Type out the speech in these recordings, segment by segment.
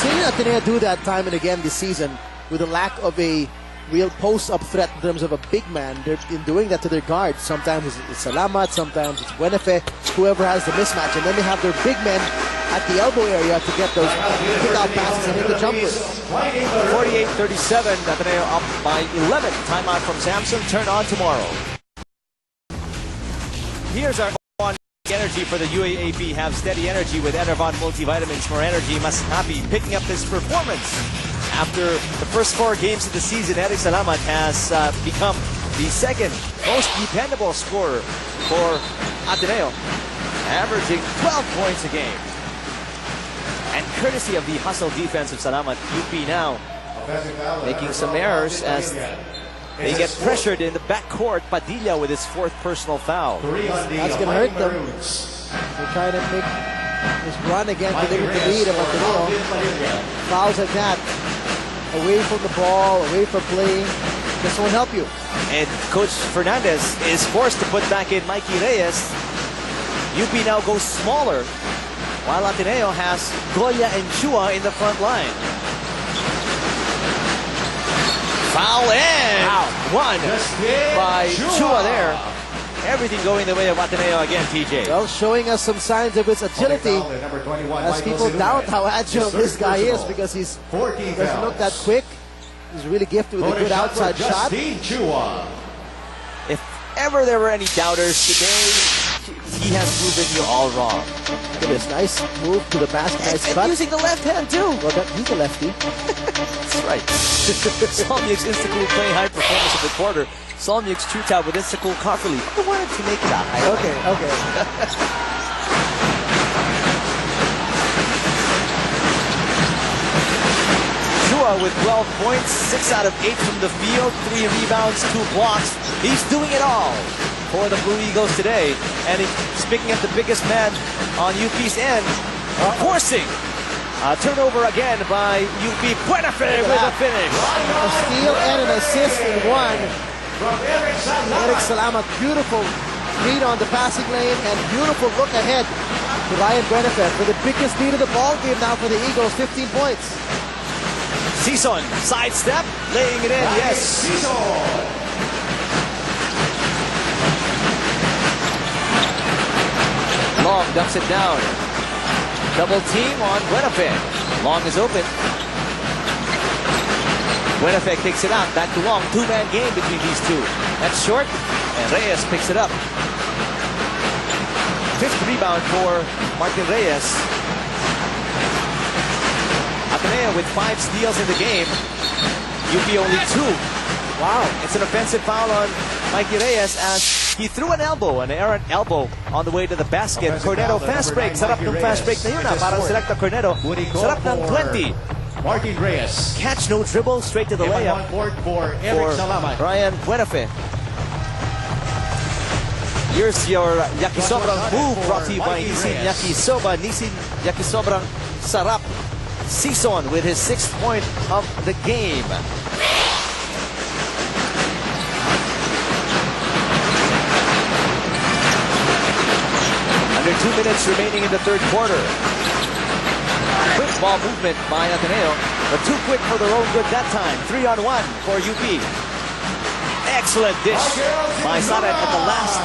seen Ateneo do that time and again this season with a lack of a real post-up threat in terms of a big man. They're in doing that to their guards. Sometimes it's Salamat, sometimes it's Buenafe, whoever has the mismatch. And then they have their big men at the elbow area to get those kick-out passes and hit the jumpers. 48-37, Ateneo up by 11. Timeout from Samson, turn on tomorrow. Here's our energy for the UAAP. Have steady energy with Enervon multivitamins. More energy, must happy picking up this performance. After the first 4 games of the season, Eric Salamat has become the second most dependable scorer for Ateneo, averaging 12 points a game. And courtesy of the hustle defense of Salamat, UP now making some errors as they get pressured in the backcourt. Padilla with his 4th personal foul. That's going to hurt them. They're trying to make this run again to limit the lead of Ateneo. Fouls like that, away from the ball, away from playing, this won't help you. And Coach Fernandez is forced to put back in Mikey Reyes. UP now goes smaller, while Ateneo has Goya and Chua in the front line. Foul in! One by Chua there. Everything going the way of Ateneo again, TJ. Well, showing us some signs of his agility as people doubt how agile this guy is because he doesn't look that quick. He's really gifted with a good outside shot. If ever there were any doubters today, he has proven you all wrong. Look at this nice move to the basket. Nice cut. And using the left hand too. Well, he's a lefty. That's right. Solmyuk's Instacool playing high performance of the quarter. Solmyuk's shootout with Instacool Coffee. I wanted to make it a highlight. Okay. Chua with 12 points, 6 out of 8 from the field, 3 rebounds, 2 blocks. He's doing it all for the Blue Eagles today. And he's picking up the biggest man on UP's end, forcing a turnover again by UP. Buenafe with a finish. A steal and an assist in one. Eric Salamat, beautiful read on the passing lane and beautiful look ahead to Ryan Buenafe for the biggest lead of the ball game now for the Eagles, 15 points. Sison, sidestep, laying it in, yes. Long dumps it down. Double team on Buenafe. Long is open. Buenafe kicks it out. Back to Long. 2-man game between these two. That's short. And Reyes picks it up. 5th rebound for Martin Reyes. Ateneo with 5 steals in the game. UP only 2. Wow. It's an offensive foul on Mikey Reyes as he threw an errant elbow on the way to the basket. Corneto fast break. Sarap ng fast break na yun para Selecta Corneto. Sarap ng 20. Martin Reyes. Catch, no dribble, straight to the layup for Eric Salamat. Ryan Buenafe. Here's your Yakisobrang move brought to you by Nissin Yakisoba. Nissin Yakisobrang Sarap. Sison with his 6th point of the game. Under 2 minutes remaining in the 3rd quarter. Quick ball movement by Ateneo, but too quick for their own good that time. 3-on-1 for UP. Excellent dish by Saret at the last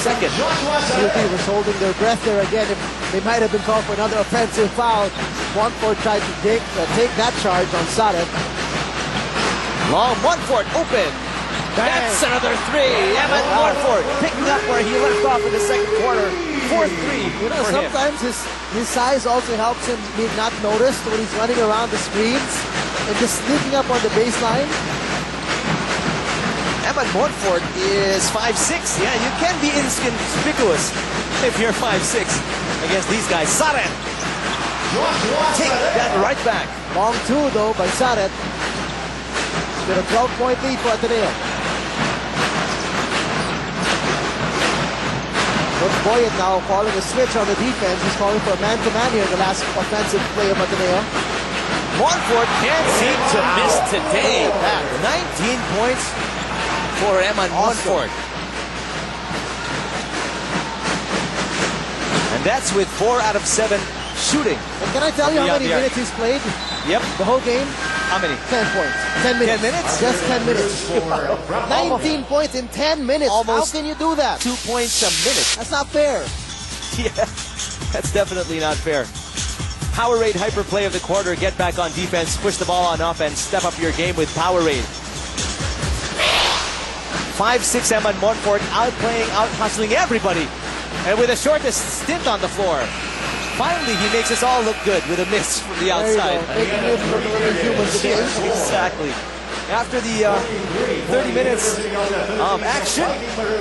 second. UP was holding their breath there again. They might have been called for another offensive foul. Montfort tried to take that charge on Saret. Long Montfort open. That's another 3. Evan Montfort picking up where he left off in the 2nd quarter. 4th 3 for sometimes him. his size also helps him be not noticed when he's running around the screens and just sneaking up on the baseline. Evan Montfort is 5'6". Yeah, you can be inconspicuous if you're 5'6" against these guys. Saret, take that right back. Long 2 though by Saret. Got a 12-point lead for Ateneo. Coach Boyet now calling a switch on the defense. He's calling for a man-to-man here in the last offensive play of Ateneo. Montfort can't seem to miss today. 19 points for Eman Montfort. And that's with 4 out of 7 shooting. And can I tell you how many minutes he's played? Yep. The whole game? How many? 10 points. 10 minutes. 10 minutes? Just 10 minutes. 19 points in 10 minutes. Almost how can you do that? 2 points a minute. That's not fair. Yeah, that's definitely not fair. Powerade hyperplay of the quarter. Get back on defense, push the ball on offense, step up your game with Powerade. 5'6" Eman Montfort outplaying, out-hustling everybody. And with the shortest stint on the floor. Finally, he makes us all look good with a miss from the outside. Exactly. After the 30 minutes of action,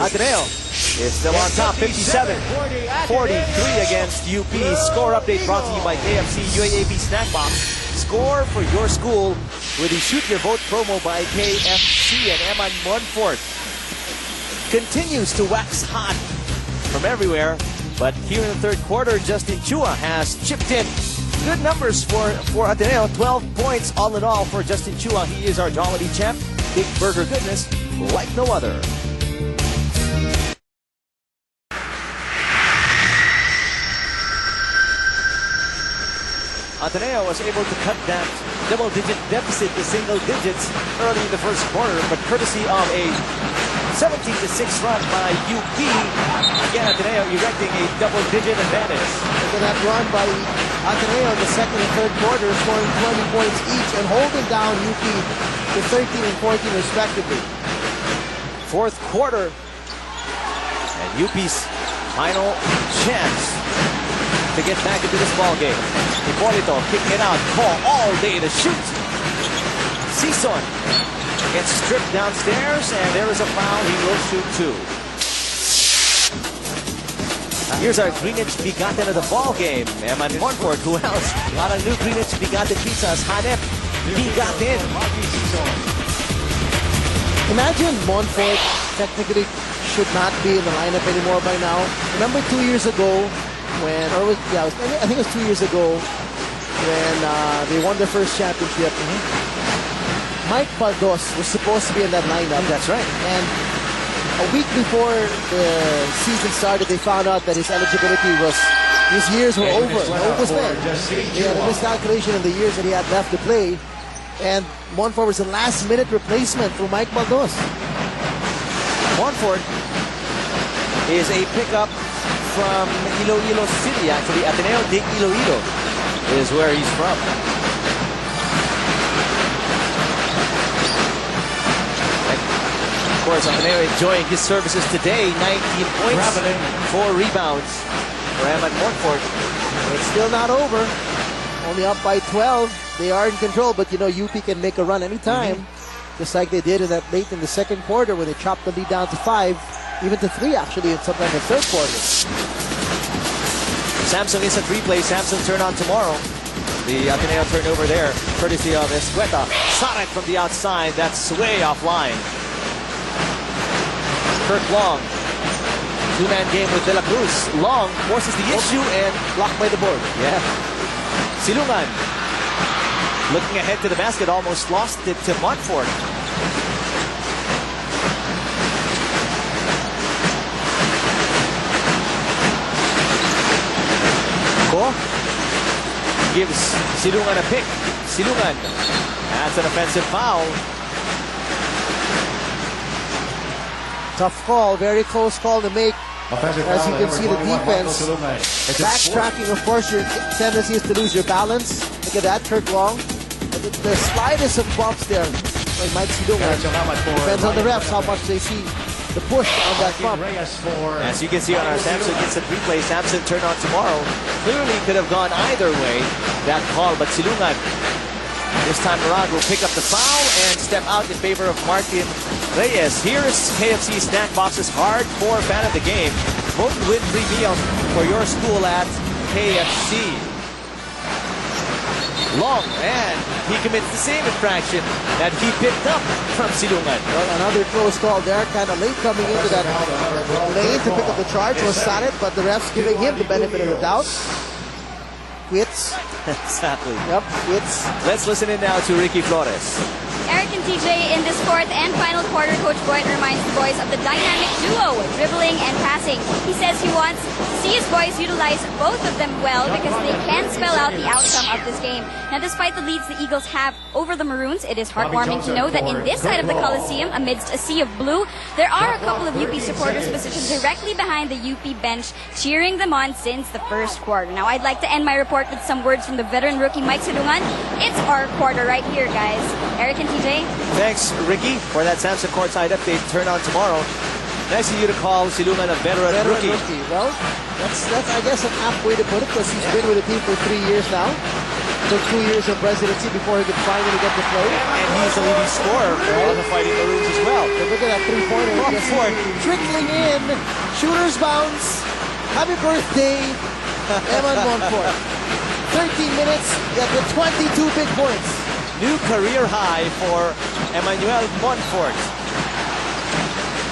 Ateneo is still on top, 57-43 against UP. Score update brought to you by KFC UAAP Snack Box. Score for your school with the Shoot Your Vote promo by KFC, and Eman Montfort continues to wax hot from everywhere. But here in the third quarter, Justin Chua has chipped in. Good numbers for Ateneo, 12 points all in all for Justin Chua. He is our Jollibee champ. Big burger goodness like no other. Ateneo was able to cut that double-digit deficit to single digits early in the first quarter, but courtesy of a 17-6 run by UP. Again, Ateneo erecting a double-digit advantage. Look at that run by Ateneo in the second and third quarter, scoring 20 points each and holding down UP to 13 and 14 respectively. Fourth quarter, and UP's final chance to get back into this ball game. Hipolito kicking it out, call all day to shoot. Sison gets stripped downstairs, and there is a foul. He will shoot two. Here's our Greenwich Bigaten of the ball game. Eman Montfort, who else? A lot of new Greenwich Bigaten pizzas. Hanep Bigaten. Imagine Montfort technically should not be in the lineup anymore by now. Remember 2 years ago when, I think it was 2 years ago when they won their first championship. Mike Baldos was supposed to be in that lineup. That's right. And a week before the season started, they found out that his eligibility was, his years were over. He had a miscalculation in the years that he had left to play. And Montfort was a last-minute replacement for Mike Baldos. Montfort is a pickup from Iloilo City, actually. Ateneo de Iloilo is where he's from. Of course, Ateneo enjoying his services today. 19 points, 4 rebounds for Eman Montfort. It's still not over. Only up by 12. They are in control, but you know, UP can make a run anytime. Just like they did in that late in the second quarter when they chopped the lead down to 5, even to 3 actually, and sometime in the third quarter. Samsung is at replay. Samsung turn on tomorrow. The Ateneo turnover there, courtesy of Escueta. Shot it from the outside. That's way offline. Kirk Long. Two-man game with De La Cruz. Long forces the issue and blocked by the board. Yeah. Silungan. Looking ahead to the basket, almost lost it to Montfort. Ko gives Silungan a pick. Silungan. That's an offensive foul. Tough call, very close call to make. As you can see, the defense backtracking. Of course, your tendency is to lose your balance. Look at that, Kirk Long. The slightest of bumps there by Mike Silungan. Depends on the refs how much they see the push on that bump. As you can see on our Samsung instant replay, Samsung turn on tomorrow. Clearly could have gone either way, that call, but Silungan this time around will pick up the foul and step out in favor of Martin Reyes. Here is KFC Snack Box's hardcore fan of the game. Vote and win free meal for your school at KFC. Long, and he commits the same infraction that he picked up from Silungan. Well, another close call there, kind of late coming into that lane to pick up the charge was Sanet, but the refs giving him the benefit of the doubt. Quits. Exactly. Yep, quits. Let's listen in now to Ricky Flores. Eric and TJ, in this fourth and final quarter, Coach Boyd reminds the boys of the dynamic duo, dribbling and passing. He says he wants to see his boys utilize both of them well because they can spell out the outcome of this game. Now, despite the leads the Eagles have over the Maroons, it is heartwarming to know that in this side of the Coliseum, amidst a sea of blue, there are a couple of UP supporters positioned directly behind the UP bench, cheering them on since the first quarter. Now, I'd like to end my report with some words from the veteran rookie Mike Silungan. It's our quarter right here, guys. Eric and TJ. Thanks, Ricky, for that Samson Courtside update. Turn on tomorrow. Nice of you to call Silungan a veteran rookie. Well, that's I guess an apt way to put it because he's been with the team for 3 years now. Took 2 years of presidency before he could finally get to play. And he's the leading scorer for the Fighting Maroons as well. So look at that three-pointer. Trickling in. Shooter's bounce. Happy birthday, Eman Montfort. 13 minutes, got the 22 big points. New career high for Emmanuel Montfort.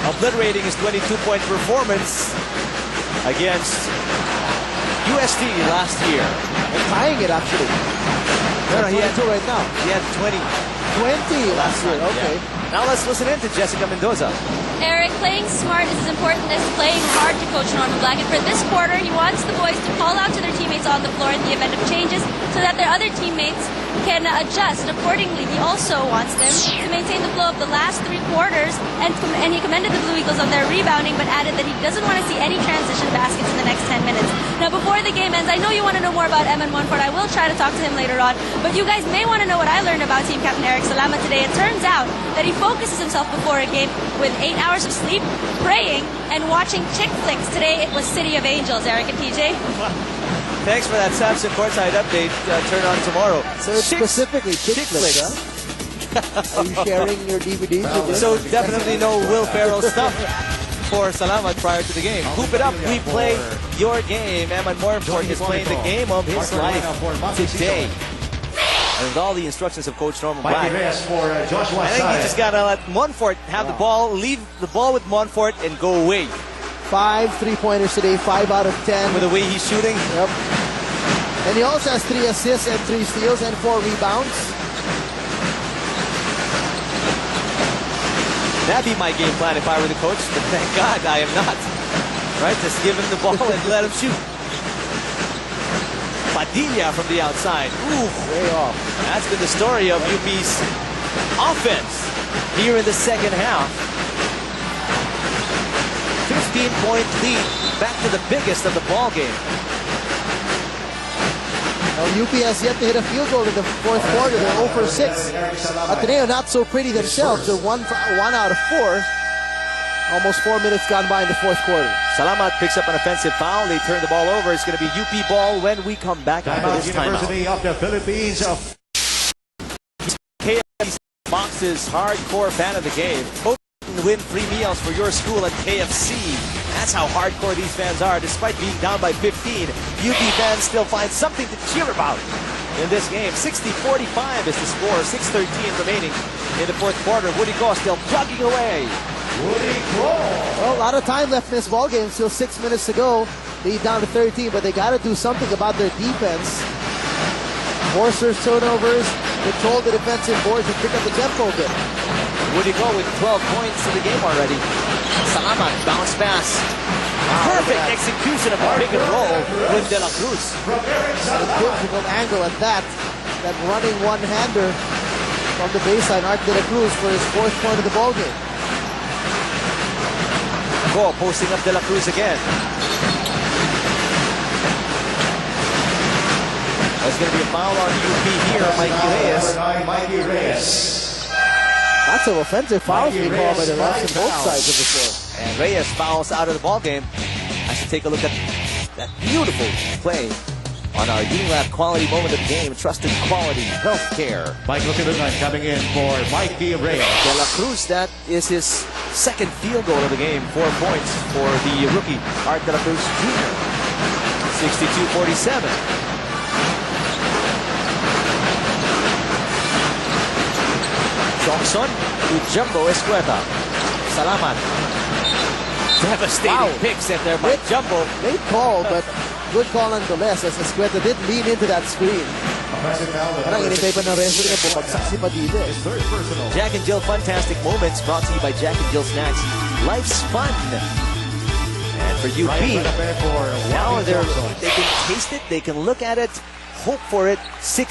Obliterating his 22-point performance against UST last year. And tying it, actually. No, he had 2 right now. He had 20 last year, okay. Yeah. Now let's listen in to Jessica Mendoza. Eric, playing smart is as important as playing hard to Coach Norman Black. And for this quarter, he wants the boys to call out to their teammates on the floor in the event of changes so that their other teammates can adjust accordingly. He also wants them to maintain the flow of the last 3 quarters, and he commended the Blue Eagles on their rebounding, but added that he doesn't want to see any transition baskets in the next 10 minutes. Now, before the game ends, I know you want to know more about Eman Montfort. I will try to talk to him later on, but you guys may want to know what I learned about Team Captain Eric Salamat today. It turns out that he focuses himself before a game with 8 hours of sleep, praying, and watching chick flicks. Today, it was City of Angels, Eric and TJ. Thanks for that Samson Courtside update. Turn on tomorrow. So it's specifically chick flicks, huh? Are you sharing your DVDs with this? So definitely no Will Ferrell stuff for Salamat prior to the game. Hoop it up, we play your game. Eman Montfort is playing the game of his life today. And with all the instructions of Coach Norman Black, I think you just got to let Montfort have the ball, leave the ball with Montfort, and go away. 5 3-pointers today, 5 out of 10. With the way he's shooting. Yep. And he also has 3 assists and 3 steals and 4 rebounds. That'd be my game plan if I were the coach, but thank God I am not. Right? Just give him the ball and let him shoot. Padilla from the outside. Ooh, way off. That's been the story of UP's offense here in the second half. 15-point lead, back to the biggest of the ball game. Now, UP has yet to hit a field goal in the fourth quarter. They're 0 for 6. Ateneo not so pretty themselves. They're 1 out of 4. Almost 4 minutes gone by in the fourth quarter. Salamat picks up an offensive foul. They turn the ball over. It's going to be UP ball when we come back after this timeout. University of the Philippines. KFC Box's hardcore fan of the game. Win free meals for your school at KFC. That's how hardcore these fans are. Despite being down by 15, UP fans still find something to cheer about in this game. 60-45 is the score. 6:13 remaining in the fourth quarter. Woody Go still plugging away. Woody Go. Well, a lot of time left in this ball game. Still 6 minutes to go. Lead down to 13, but they got to do something about their defense. Force turnovers, control the defensive boards, and pick up the tempo a bit. Woody Go with 12 points in the game already. Salamat bounce pass. Perfect execution of a pick and roll with De La Cruz. A difficult angle at that. That running one-hander from the baseline, Art De La Cruz for his 4th point of the ball game. Go posting up De La Cruz again. There's going to be a foul on UP here, Mikey Reyes. Lots of offensive fouls being called by the refs on both sides of the floor. And Reyes fouls out of the ball game. I should take a look at that beautiful play on our UNILAB quality moment of the game. Trusted quality healthcare. Michael Silungan coming in for Mikey Reyes. De La Cruz, that is his second field goal of the game. 4 points for the rookie, Art De La Cruz Jr. 62-47. Johnson to Jumbo Escueta. Salamat. Devastating picks in there by Jumbo. Late call, but good call nonetheless, as Escueta did lean into that screen. Offensive foul. Parang inintay pa ng referee na bumagsak si Padilla. Third personal. Jack and Jill Fantastic Moments brought to you by Jack and Jill Snacks. Life's fun. And for UP, For now Johnson. they can taste it, they can look at it, hope for it. 6